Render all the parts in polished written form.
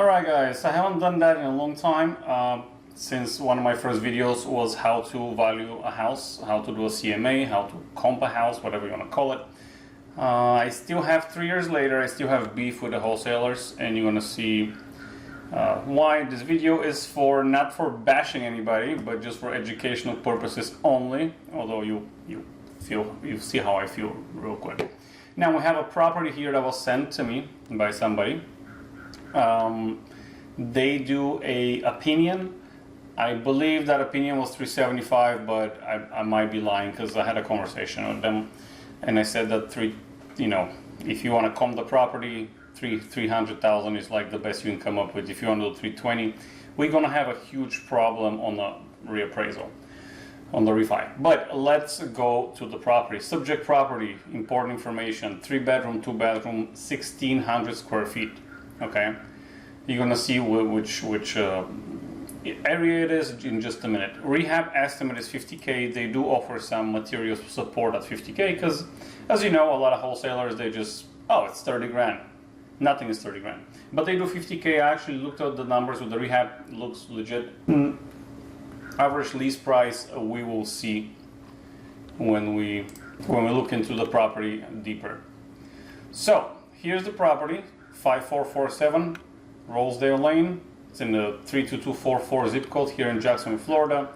Alright guys, I haven't done that in a long time since one of my first videos was how to value a house, how to do a CMA, how to comp a house, whatever you want to call it. I still have 3 years later, I still have beef with the wholesalers, and you're going to see why. This video is for not for bashing anybody, but just for educational purposes only, although you see how I feel real quick. Now we have a property here that was sent to me by somebody. They do a opinion. I believe that opinion was $375, but I might be lying because I had a conversation with them, and I said that if you want to comp the property, 300,000 is like the best you can come up with. If you want to do 320, we're gonna have a huge problem on the reappraisal, on the refi. But let's go to the property. Subject property, important information: 3-bedroom, 2-bedroom, 1,600 square feet. Okay, you're gonna see which area it is in just a minute. Rehab estimate is 50K. They do offer some material support at 50K because, as you know, a lot of wholesalers, they just, oh, it's 30 grand. Nothing is 30 grand. But they do 50K. I actually looked at the numbers with the rehab. It looks legit. Average lease price, we will see when we look into the property deeper. So here's the property, 5447 Rosedale Lane. It's in the 32244 zip code here in Jacksonville, Florida.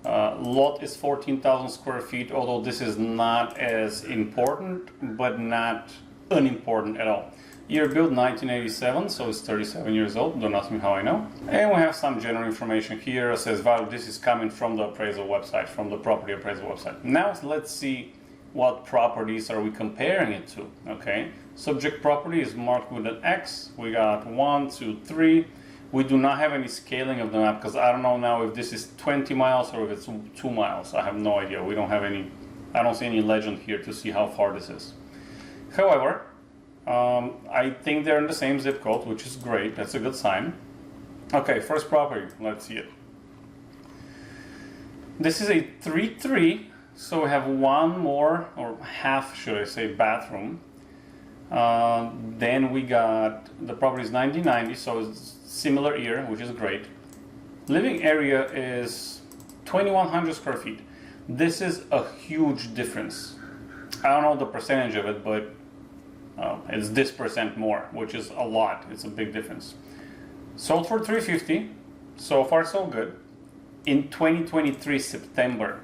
Lot is 14,000 square feet, although this is not as important, but not unimportant at all. Year built 1987, so it's 37 years old. Don't ask me how I know. And we have some general information here. It says value. This is coming from the appraisal website, from the property appraisal website. Now let's see what properties are we comparing it to. Okay, subject property is marked with an X. We got 1, 2, 3. We do not have any scaling of the map because I don't know now if this is 20 miles or if it's 2 miles. I have no idea. We don't have any, I don't see any legend here to see how far this is. However, I think they're in the same zip code, which is great. That's a good sign. Okay, first property, let's see it. This is a 3-3, so we have one more, or half should I say, bathroom. Then we got, the property is 1990, so it's similar year, which is great. Living area is 2,100 square feet. This is a huge difference. I don't know the percentage of it, but it's this percent more, which is a lot. It's a big difference. Sold for $350. So far, so good. In 2023 September.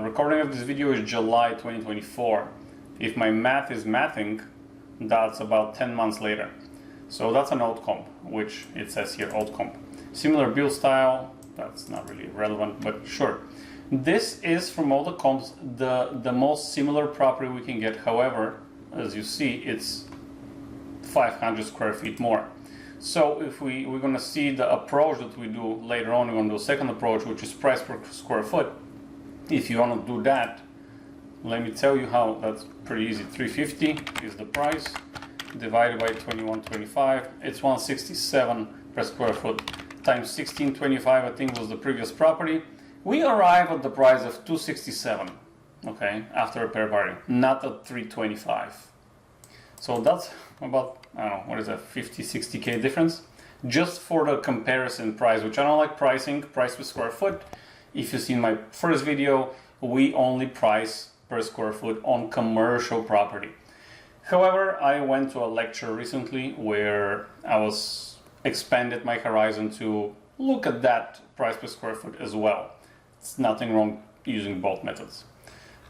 Recording of this video is July 2024. If my math is mathing, that's about 10 months later. So that's an old comp, which it says here, old comp. Similar build style, that's not really relevant, but sure. This is, from all the comps, the most similar property we can get. However, as you see, it's 500 square feet more. So if we're gonna see the approach that we do later on, we're gonna do a second approach, which is price per square foot. If you wanna do that, let me tell you how. That's pretty easy. 350 is the price, divided by 2125. It's 167 per square foot, times 1625, I think was the previous property. We arrive at the price of 267, okay, after repair value, not at 325. So that's about, I don't know, what is that, 50, 60K difference? Just for the comparison price, which I don't like pricing, price per square foot. If you've seen my first video, we only price per square foot on commercial property. However, I went to a lecture recently where I was expanded my horizon to look at that price per square foot as well. It's nothing wrong using both methods.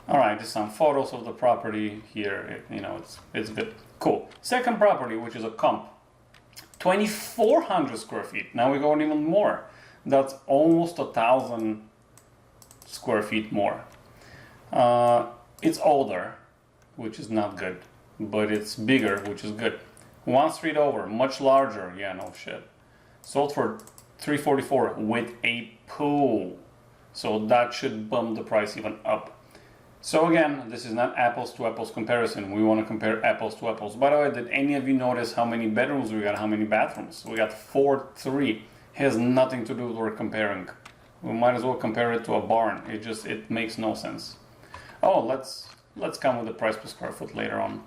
All right, there's some photos of the property here. It's a bit cool. Second property, which is a comp, 2,400 square feet. Now we're going even more. That's almost 1,000 square feet more. It's older, which is not good, but it's bigger, which is good. One street over, much larger. Yeah, no shit. Sold for $344 with a pool. So that should bump the price even up. So again, this is not apples to apples comparison. We want to compare apples to apples. By the way, did any of you notice how many bedrooms we got, how many bathrooms? We got 4-3. Has nothing to do with what we're comparing. We might as well compare it to a barn. It makes no sense. Oh, let's come with the price per square foot later on.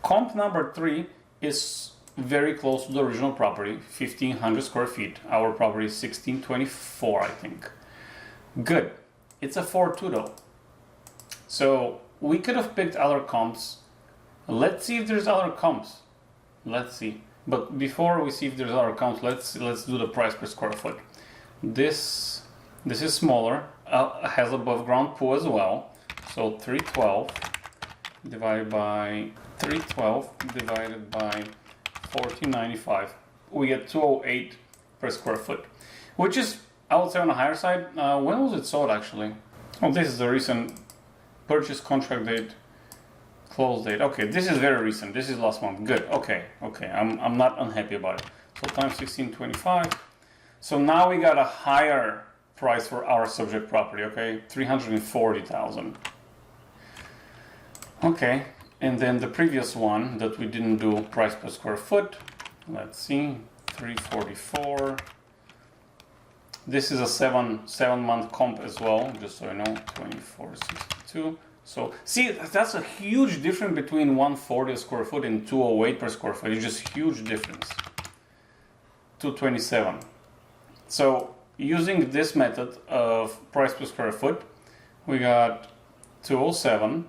Comp number 3 is very close to the original property, 1,500 square feet. Our property is 1,624, I think. Good. It's a 4-2 though. So we could have picked other comps. Let's see if there's other comps. Let's see. But before we see if there's other comps, let's do the price per square foot. This is smaller, has above ground pool as well. So 312 divided by 1495, we get 208 per square foot, which is, I would say, on the higher side. When was it sold actually? Oh, this is the recent purchase contract date, close date. Okay, this is very recent. This is last month. Good. Okay. I'm not unhappy about it. So times 1625. So now we got a higher price for our subject property. Okay, 340,000. Okay, and then the previous one that we didn't do price per square foot. Let's see, 344. This is a seven month comp as well, just so you know, 2462. So see, that's a huge difference between 140 a square foot and 208 per square foot. It's just huge difference. 227. So using this method of price per square foot, we got 207.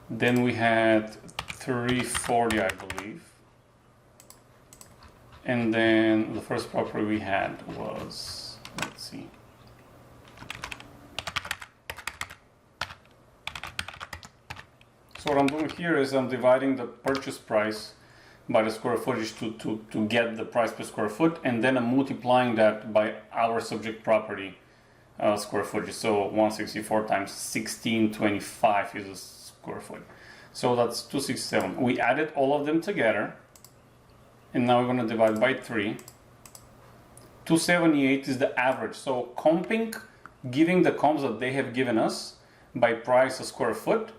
Then we had 340, I believe. And then the first property we had was, let's see. So what I'm doing here is I'm dividing the purchase price by the square footage to get the price per square foot, and then I'm multiplying that by our subject property square footage. So 164 times 1625 is a square foot. So that's 267. We added all of them together, and now we're going to divide by 3. 278 is the average. So comping, giving the comps that they have given us by price a square foot,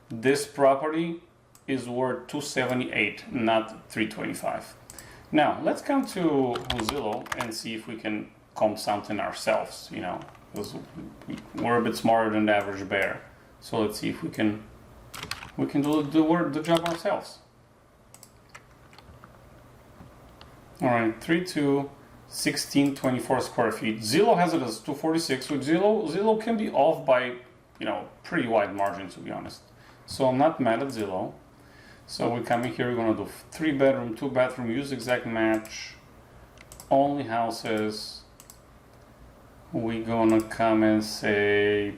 this property is worth 278, not 325. Now let's come to Zillow and see if we can comp something ourselves, you know, because we're a bit smarter than the average bear. So let's see if we can do the job ourselves. All right, 1624 square feet. Zillow has it as 246, which Zillow can be off by, you know, pretty wide margin, to be honest. So I'm not mad at Zillow. So we come in here, we're gonna do 3 bedroom, 2 bathroom, use exact match, only houses. We're gonna come and say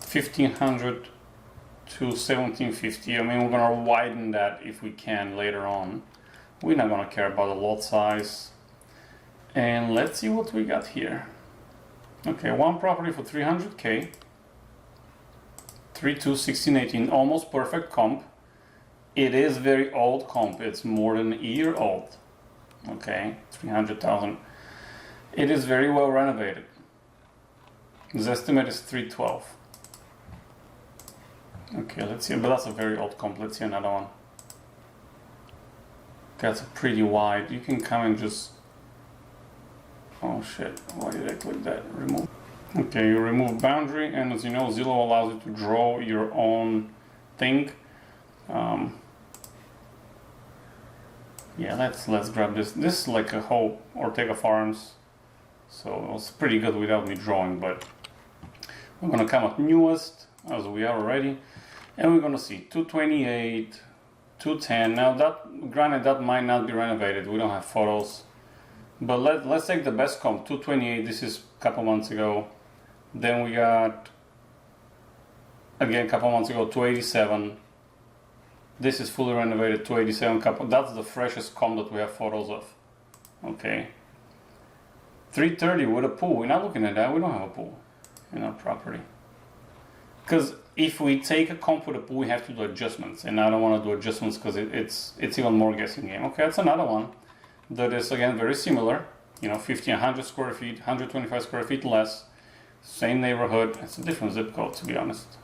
1500 to 1750. I mean, we're gonna widen that if we can later on. We're not gonna care about the lot size. And let's see what we got here. Okay, one property for 300K. 1618, almost perfect comp. It is very old comp. It's more than a year old. Okay, 300,000. It is very well renovated. His estimate is 312. Okay, let's see, but that's a very old comp. Let's see another one. That's a pretty wide. You can come and just, oh shit, why did I click that? Remove. Okay, you remove boundary, and as you know, Zillow allows you to draw your own thing. Yeah, let's grab this. This is like a whole Ortega Farms, so it was pretty good without me drawing, but we're gonna come at newest, as we are already, and we're gonna see 228, 210. Now that, granted, that might not be renovated. We don't have photos, but let's take the best comp, 228. This is a couple months ago. Then we got, again, a couple months ago, 287. This is fully renovated, 287 couple. That's the freshest comp that we have photos of. Okay. 330 with a pool. We're not looking at that. We don't have a pool in our property. Because if we take a comp with a pool, we have to do adjustments. And I don't want to do adjustments because it's even more guessing game. Okay, that's another one that is, again, very similar. You know, 100 square feet, 125 square feet less. Same neighborhood. It's a different zip code, to be honest.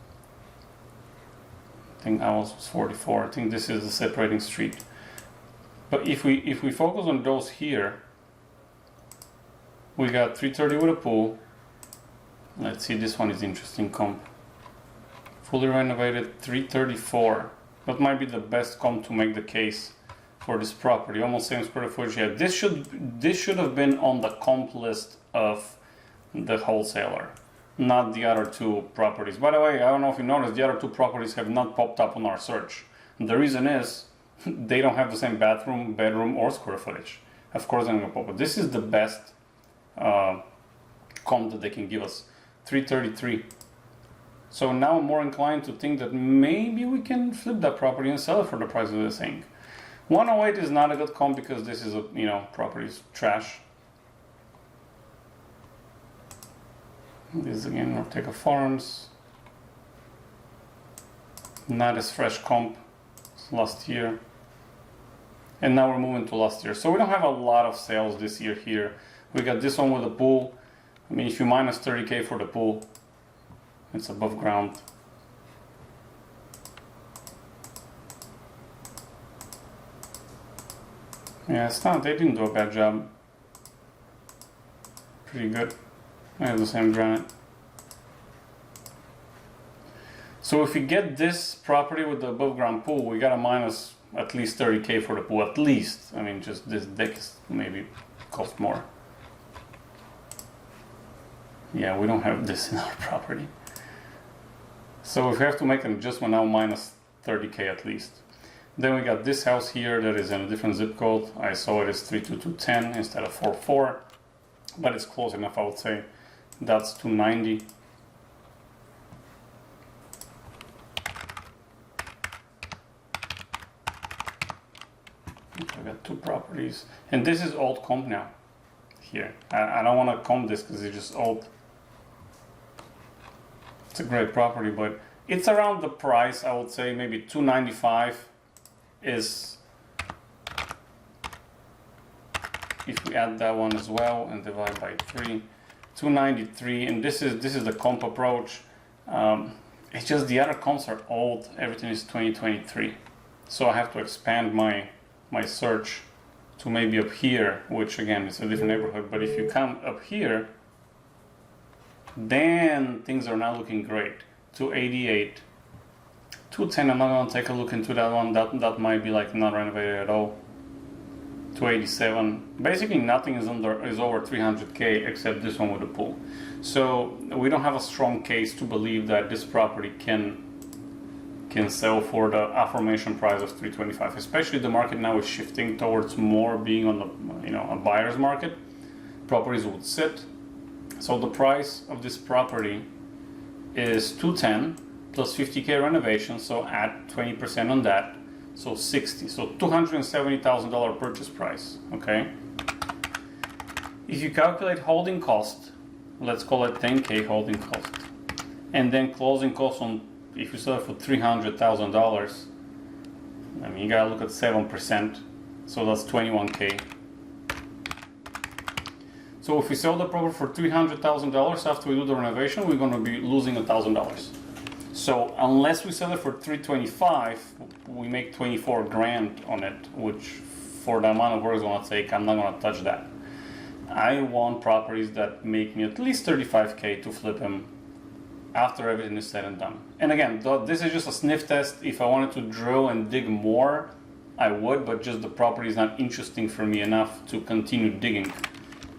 I think ours was 44. I think this is the separating street. But if we focus on those here, we got 330 with a pool. Let's see, this one is interesting comp. Fully renovated, 334. What might be the best comp to make the case for this property? Almost same square footage. Yeah, this should have been on the comp list of the wholesaler, not the other two properties. By the way, I don't know if you noticed, the other two properties have not popped up on our search. The reason is they don't have the same bathroom, bedroom, or square footage. Of course, I'm gonna pop it. This is the best comp that they can give us, 333. So now I'm more inclined to think that maybe we can flip that property and sell it for the price of this thing. 108 is not a good comp because this is a, you know, property's trash. This again, Ortega Farms. Not as fresh comp as last year. And now we're moving to last year. So we don't have a lot of sales this year here. We got this one with a pool. I mean, if you minus 30K for the pool, it's above ground. Yeah, it's not, they didn't do a bad job. Pretty good. I have the same granite. So if we get this property with the above ground pool, we gotta minus at least 30K for the pool, at least. I mean, just this deck is maybe cost more. Yeah, we don't have this in our property. So if we have to make an adjustment now, minus 30K at least. Then we got this house here that is in a different zip code. I saw it is 32210 instead of 44, but it's close enough, I would say. That's 290. I got two properties, and this is old comp now. Here, I don't want to comp this because it's just old. It's a great property, but it's around the price. I would say maybe 295 is, if we add that one as well and divide by 3, 293. And this is the comp approach. It's just the other comps are old. Everything is 2023, so I have to expand my search to maybe up here, which again is a different neighborhood. But if you come up here, then things are not looking great. 288, 210. I'm not gonna take a look into that one. That might be like not renovated at all. 287. Basically, nothing is over 300K except this one with the pool. So we don't have a strong case to believe that this property can sell for the aforementioned price of 325. Especially the market now is shifting towards more being on the, you know, a buyer's market. Properties would sit. So the price of this property is 210 plus 50K renovation. So add 20% on that. So 60. So $270,000 purchase price. Okay. If you calculate holding cost, let's call it 10K holding cost, and then closing cost on, if you sell it for $300,000, I mean, you gotta look at 7%. So that's 21K. So if we sell the property for $300,000 after we do the renovation, we're going to be losing $1,000. So unless we sell it for $325, we make 24 grand on it, which for the amount of work it's going to take, I'm not going to touch that. I want properties that make me at least $35K to flip them after everything is said and done. And again, this is just a sniff test. If I wanted to drill and dig more, I would, but just the property is not interesting for me enough to continue digging.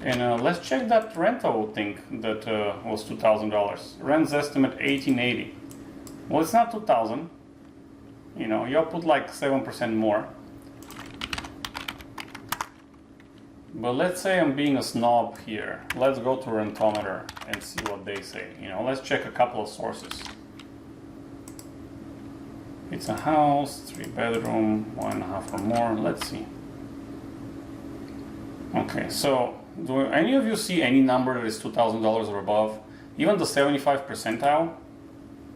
And let's check that rental thing that was $2,000. Rent's estimate $1,880. Well, it's not $2,000. You know, y'all put like 7% more. But let's say I'm being a snob here. Let's go to Rentometer and see what they say. You know, let's check a couple of sources. It's a house, 3-bedroom, 1.5 or more. Let's see. Okay, so do any of you see any number that is $2,000 or above? Even the 75 percentile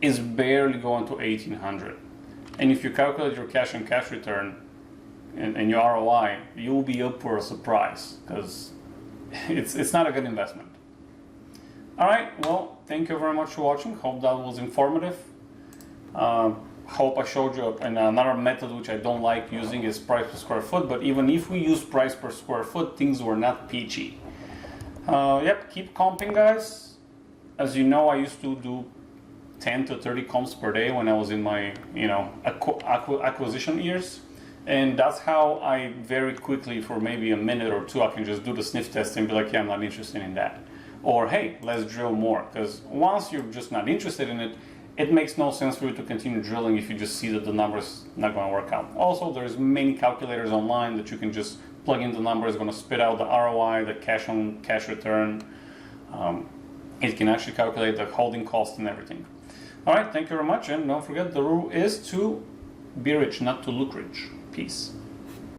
is barely going to 1,800. And if you calculate your cash on cash return and your ROI, you'll be up for a surprise because it's not a good investment. All right, well, thank you very much for watching. Hope that was informative. Hope I showed you another method which I don't like using is price per square foot, but even if we use price per square foot, things were not peachy. Yep, keep comping, guys. As you know, I used to do 10 to 30 comps per day when I was in my, acquisition years. And that's how I very quickly, for maybe a minute or two, I can just do the sniff test and be like, yeah, I'm not interested in that. Or, hey, let's drill more. Because once you're just not interested in it, it makes no sense for you to continue drilling if you just see that the numbers not going to work out. Also, there's many calculators online that you can just plug in the number. It's going to spit out the ROI, the cash on cash return. It can actually calculate the holding cost and everything. All right, thank you very much. And don't forget, the rule is to be rich, not to look rich. Peace.